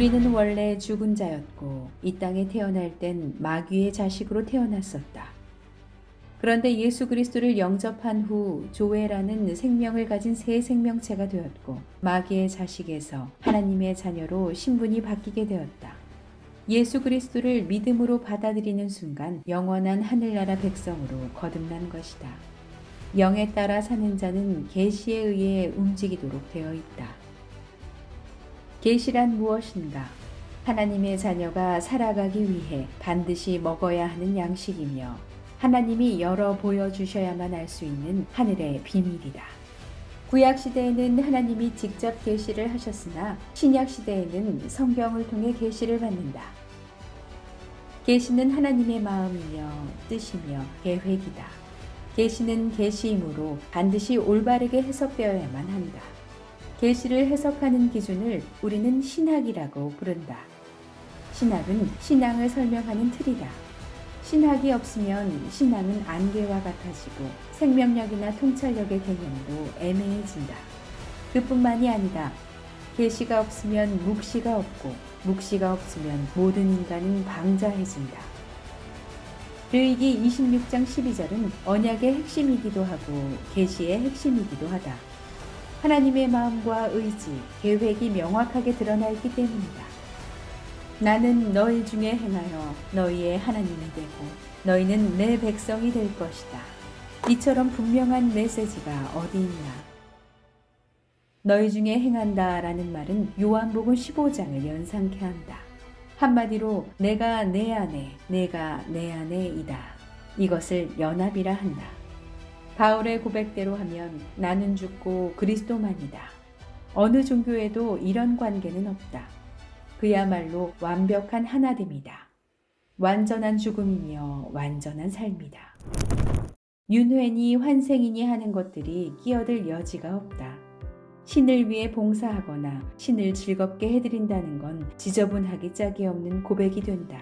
우리는 원래 죽은 자였고 이 땅에 태어날 땐 마귀의 자식으로 태어났었다. 그런데 예수 그리스도를 영접한 후 조회라는 생명을 가진 새 생명체가 되었고 마귀의 자식에서 하나님의 자녀로 신분이 바뀌게 되었다. 예수 그리스도를 믿음으로 받아들이는 순간 영원한 하늘나라 백성으로 거듭난 것이다. 영에 따라 사는 자는 계시에 의해 움직이도록 되어 있다. 계시란 무엇인가? 하나님의 자녀가 살아가기 위해 반드시 먹어야 하는 양식이며 하나님이 열어 보여주셔야만 알 수 있는 하늘의 비밀이다. 구약시대에는 하나님이 직접 계시를 하셨으나 신약시대에는 성경을 통해 계시를 받는다. 계시는 하나님의 마음이며 뜻이며 계획이다. 계시는 계시이므로 반드시 올바르게 해석되어야만 한다. 계시를 해석하는 기준을 우리는 신학이라고 부른다. 신학은 신앙을 설명하는 틀이다. 신학이 없으면 신앙은 안개와 같아지고 생명력이나 통찰력의 개념도 애매해진다. 그뿐만이 아니다. 계시가 없으면 묵시가 없고 묵시가 없으면 모든 인간은 방자해진다. 르위기 26장 12절은 언약의 핵심이기도 하고 계시의 핵심이기도 하다. 하나님의 마음과 의지, 계획이 명확하게 드러나 있기 때문이다. 나는 너희 중에 행하여 너희의 하나님이 되고 너희는 내 백성이 될 것이다. 이처럼 분명한 메시지가 어디 있나? 너희 중에 행한다 라는 말은 요한복음 15장을 연상케 한다. 한마디로 내가 내 안에, 내가 내 안에이다. 이것을 연합이라 한다. 바울의 고백대로 하면 나는 죽고 그리스도만이다. 어느 종교에도 이런 관계는 없다. 그야말로 완벽한 하나됨이다. 완전한 죽음이며 완전한 삶이다. 윤회니 환생이니 하는 것들이 끼어들 여지가 없다. 신을 위해 봉사하거나 신을 즐겁게 해드린다는 건 지저분하기 짝이 없는 고백이 된다.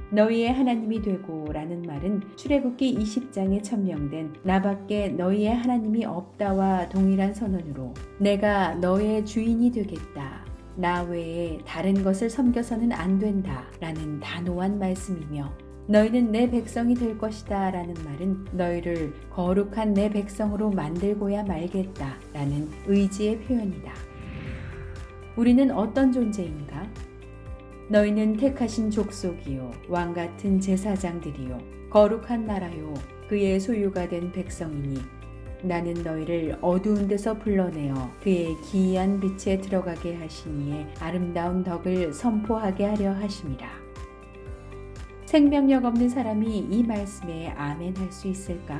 너희의 하나님이 되고 라는 말은 출애굽기 20장에 천명된 나밖에 너희의 하나님이 없다와 동일한 선언으로 내가 너의 주인이 되겠다. 나 외에 다른 것을 섬겨서는 안 된다 라는 단호한 말씀이며 너희는 내 백성이 될 것이다 라는 말은 너희를 거룩한 내 백성으로 만들고야 말겠다 라는 의지의 표현이다. 우리는 어떤 존재인가? 너희는 택하신 족속이요 왕같은 제사장들이요 거룩한 나라요 그의 소유가 된 백성이니 나는 너희를 어두운 데서 불러내어 그의 기이한 빛에 들어가게 하시니에 아름다운 덕을 선포하게 하려 하심이라. 생명력 없는 사람이 이 말씀에 아멘 할 수 있을까?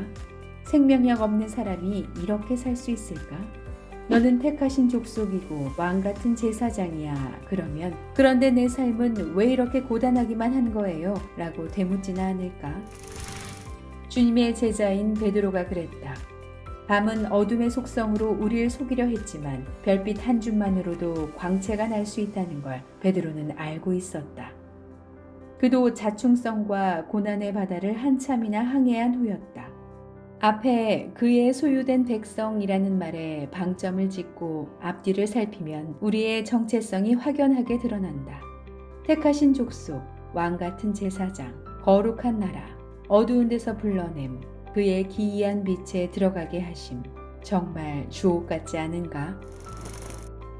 생명력 없는 사람이 이렇게 살 수 있을까? 너는 택하신 족속이고 왕같은 제사장이야. 그런데 내 삶은 왜 이렇게 고단하기만 한 거예요? 라고 되묻지는 않을까? 주님의 제자인 베드로가 그랬다. 밤은 어둠의 속성으로 우리를 속이려 했지만 별빛 한 줌만으로도 광채가 날 수 있다는 걸 베드로는 알고 있었다. 그도 자충성과 고난의 바다를 한참이나 항해한 후였다. 앞에 그의 소유된 백성이라는 말에 방점을 짓고 앞뒤를 살피면 우리의 정체성이 확연하게 드러난다. 택하신 족속, 왕같은 제사장, 거룩한 나라, 어두운 데서 불러냄, 그의 기이한 빛에 들어가게 하심. 정말 주옥 같지 않은가?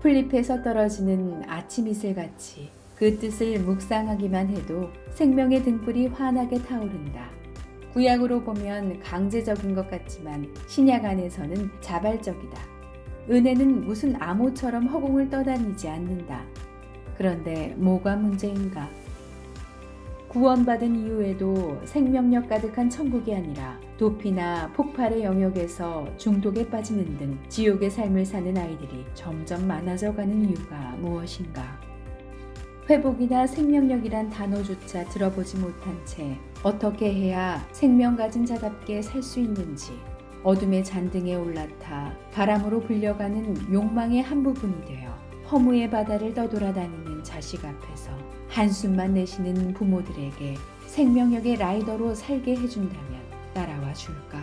풀잎에서 떨어지는 아침 이슬같이 그 뜻을 묵상하기만 해도 생명의 등불이 환하게 타오른다. 구약으로 보면 강제적인 것 같지만 신약 안에서는 자발적이다. 은혜는 무슨 암호처럼 허공을 떠다니지 않는다. 그런데 뭐가 문제인가? 구원받은 이후에도 생명력 가득한 천국이 아니라 도피나 폭발의 영역에서 중독에 빠지는 등 지옥의 삶을 사는 아이들이 점점 많아져 가는 이유가 무엇인가? 회복이나 생명력이란 단어조차 들어보지 못한 채 어떻게 해야 생명 가진 자답게 살 수 있는지 어둠의 잔등에 올라타 바람으로 불려가는 욕망의 한 부분이 되어 허무의 바다를 떠돌아다니는 자식 앞에서 한숨만 내쉬는 부모들에게 생명력의 라이더로 살게 해준다면 따라와 줄까?